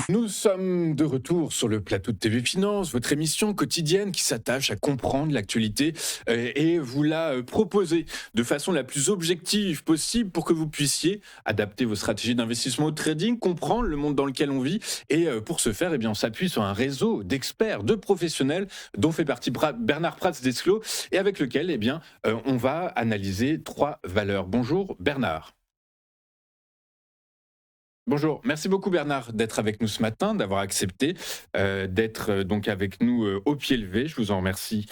Nous sommes de retour sur le plateau de TV Finance, votre émission quotidienne qui s'attache à comprendre l'actualité et vous la proposer de façon la plus objective possible pour que vous puissiez adapter vos stratégies d'investissement au trading, comprendre le monde dans lequel on vit et pour ce faire, eh bien, on s'appuie sur un réseau d'experts, de professionnels dont fait partie Bernard Prats d'Esclos et avec lequel eh bien, on va analyser trois valeurs. Bonjour Bernard. Bonjour, merci beaucoup Bernard d'être avec nous ce matin, d'avoir accepté d'être donc avec nous au pied levé. Je vous en remercie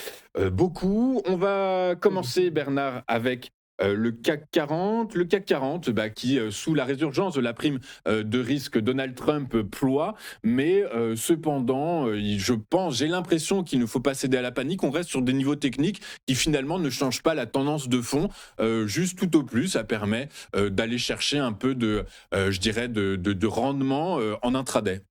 beaucoup. On va commencer Bernard avec le CAC 40. Le CAC 40 qui, sous la résurgence de la prime de risque Donald Trump, ploie. Mais cependant, je pense, j'ai l'impression qu'il ne faut pas céder à la panique. On reste sur des niveaux techniques qui finalement ne changent pas la tendance de fond. Juste tout au plus, ça permet d'aller chercher un peu je dirais, de rendement en intraday.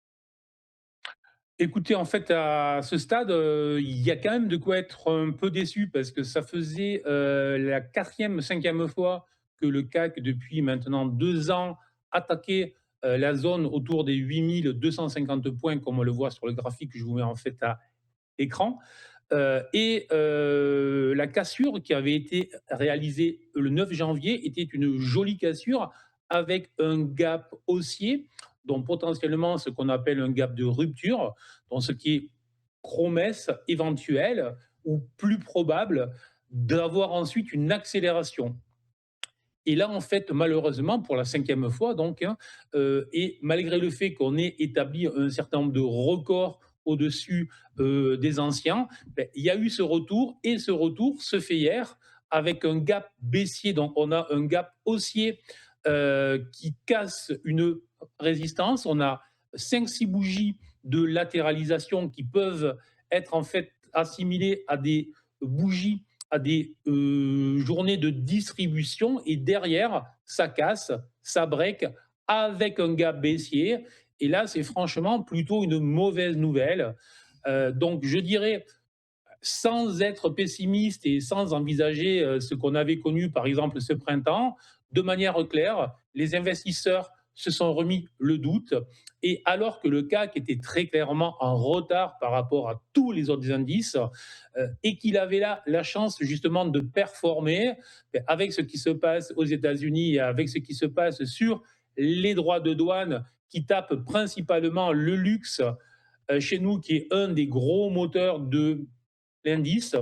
Écoutez, en fait, à ce stade, il y a quand même de quoi être un peu déçu parce que ça faisait, la 4e, 5e fois que le CAC, depuis maintenant 2 ans, attaquait, la zone autour des 8 250 points, comme on le voit sur le graphique que je vous mets en fait à écran. La cassure qui avait été réalisée le 9 janvier était une jolie cassure avec un gap haussier, donc potentiellement ce qu'on appelle un gap de rupture, donc ce qui est promesse éventuelle ou plus probable d'avoir ensuite une accélération. Et là, en fait, malheureusement, pour la 5e fois, donc, hein, et malgré le fait qu'on ait établi un certain nombre de records au-dessus des anciens, ben, il y a eu ce retour, et ce retour se fait hier avec un gap baissier. Donc, on a un gap haussier qui casse une résistance. On a 5 6 bougies de latéralisation qui peuvent être en fait assimilées à des bougies à des journées de distribution, et derrière, ça casse, ça break avec un gap baissier. Et là, c'est franchement plutôt une mauvaise nouvelle. Donc, je dirais, sans être pessimiste et sans envisager ce qu'on avait connu, par exemple, ce printemps, de manière claire, les investisseurs se sont remis le doute. Et alors que le CAC était très clairement en retard par rapport à tous les autres indices, et qu'il avait là la chance justement de performer, ben, avec ce qui se passe aux États-Unis et avec ce qui se passe sur les droits de douane qui tapent principalement le luxe chez nous, qui est un des gros moteurs de l'indice,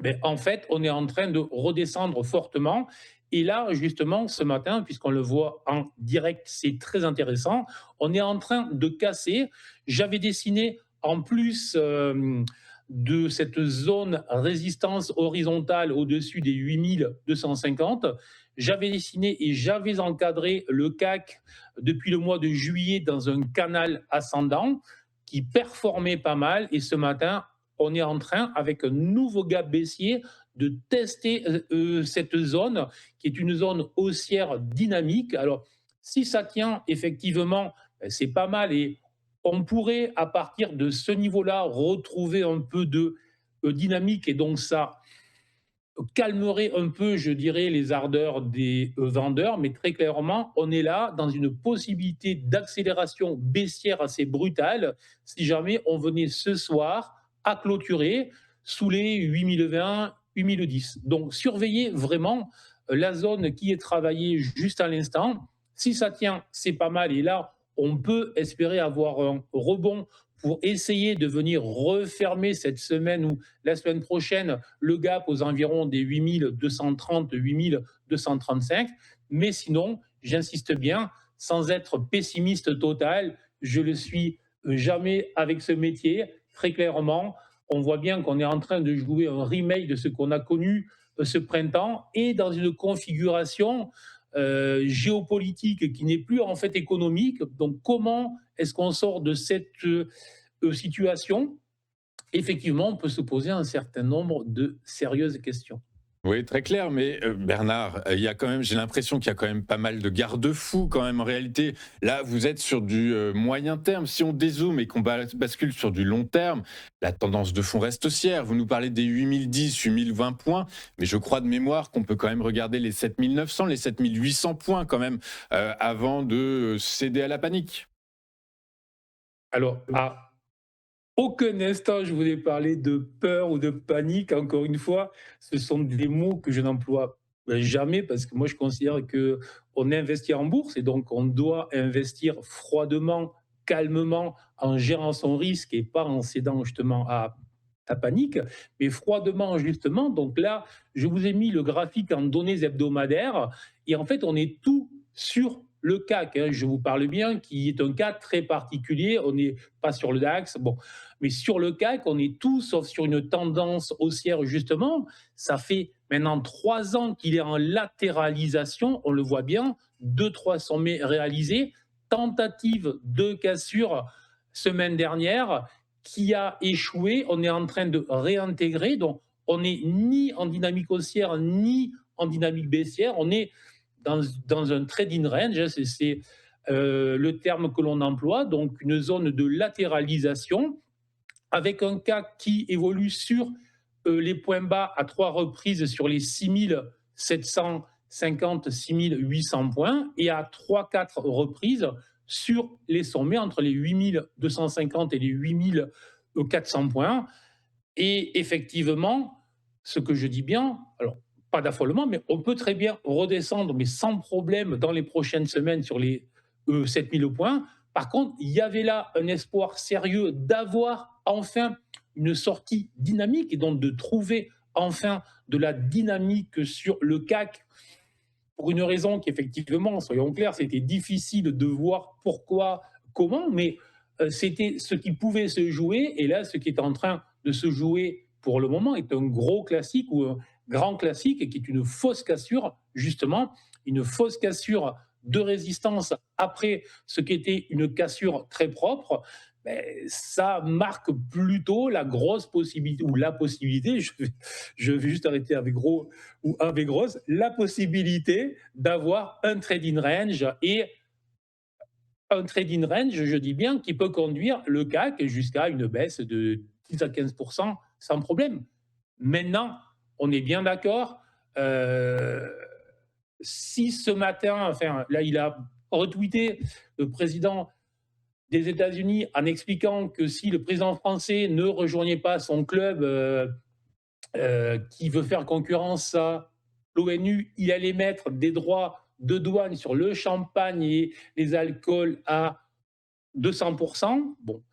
ben, en fait, on est en train de redescendre fortement. Et là, justement, ce matin, puisqu'on le voit en direct, c'est très intéressant, on est en train de casser. J'avais dessiné, en plus de cette zone résistance horizontale au-dessus des 8 250, j'avais dessiné et j'avais encadré le CAC depuis le mois de juillet dans un canal ascendant qui performait pas mal. Et ce matin, on est en train, avec un nouveau gap baissier, de tester cette zone, qui est une zone haussière dynamique. Alors, si ça tient, effectivement, ben, c'est pas mal, et on pourrait, à partir de ce niveau-là, retrouver un peu de dynamique, et donc ça calmerait un peu, je dirais, les ardeurs des vendeurs. Mais très clairement, on est là dans une possibilité d'accélération baissière assez brutale si jamais on venait ce soir à clôturer sous les 8020, 8010. Donc, surveillez vraiment la zone qui est travaillée juste à l'instant. Si ça tient, c'est pas mal. Et là, on peut espérer avoir un rebond pour essayer de venir refermer cette semaine ou la semaine prochaine le gap aux environs des 8230, 8235. Mais sinon, j'insiste bien, sans être pessimiste total, je le suis jamais avec ce métier. Très clairement, on voit bien qu'on est en train de jouer un remake de ce qu'on a connu ce printemps, et dans une configuration géopolitique qui n'est plus en fait économique. Donc, comment est-ce qu'on sort de cette situation? Effectivement, on peut se poser un certain nombre de sérieuses questions. Oui, très clair, mais Bernard, il y a quand même j'ai l'impression qu'il y a quand même pas mal de garde-fous quand même en réalité. Là, vous êtes sur du, moyen terme. Si on dézoome et qu'on bascule sur du long terme, la tendance de fond reste haussière. Vous nous parlez des 8 010, 8 020 points, mais je crois de mémoire qu'on peut quand même regarder les 7 900, les 7 800 points quand même, avant de céder à la panique. Alors, à aucun instant, je voulais parler de peur ou de panique. Encore une fois, ce sont des mots que je n'emploie jamais parce que moi, je considère que on investit en bourse et donc on doit investir froidement, calmement, en gérant son risque et pas en cédant justement à la panique, mais froidement justement. Donc là, je vous ai mis le graphique en données hebdomadaires et en fait, on est tout sur le CAC, hein, je vous parle bien, qui est un cas très particulier. On n'est pas sur le DAX. Bon, mais sur le CAC, on est tout sauf sur une tendance haussière, justement. Ça fait maintenant 3 ans qu'il est en latéralisation. On le voit bien. 2, 3 sommets réalisés. Tentative de cassure semaine dernière qui a échoué. On est en train de réintégrer. Donc, on n'est ni en dynamique haussière ni en dynamique baissière. On est dans un trading range. C'est le terme que l'on emploie. Donc, une zone de latéralisation avec un CAC qui évolue sur les points bas à 3 reprises sur les 6750, 6800 points et à 3, 4 reprises sur les sommets entre les 8250 et les 8400 points. Et effectivement, ce que je dis bien, alors pas d'affolement, mais on peut très bien redescendre, mais sans problème, dans les prochaines semaines sur les 7000 points. Par contre, il y avait là un espoir sérieux d'avoir enfin une sortie dynamique et donc de trouver enfin de la dynamique sur le CAC pour une raison qui, effectivement, soyons clairs, c'était difficile de voir pourquoi, comment, mais c'était ce qui pouvait se jouer. Et là, ce qui est en train de se jouer pour le moment est un gros classique ou un grand classique et qui est une fausse cassure, justement, une fausse cassure de résistance après ce qui était une cassure très propre. Ben, ça marque plutôt la grosse possibilité, ou la possibilité, je vais juste arrêter avec gros ou avec grosse, la possibilité d'avoir un trading range et un trading range, je dis bien, qui peut conduire le CAC jusqu'à une baisse de 10 à 15% sans problème. Maintenant, on est bien d'accord. euh, Si ce matin, enfin là, il a retweeté le président des États-Unis en expliquant que si le président français ne rejoignait pas son club qui veut faire concurrence à l'ONU, il allait mettre des droits de douane sur le champagne et les alcools à 200%. Bon,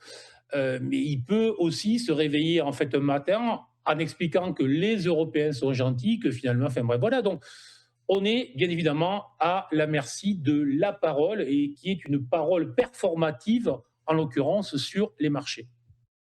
mais il peut aussi se réveiller en fait un matin en expliquant que les Européens sont gentils, que finalement, enfin bref, voilà. Donc, on est bien évidemment à la merci de la parole et qui est une parole performative, en l'occurrence sur les marchés.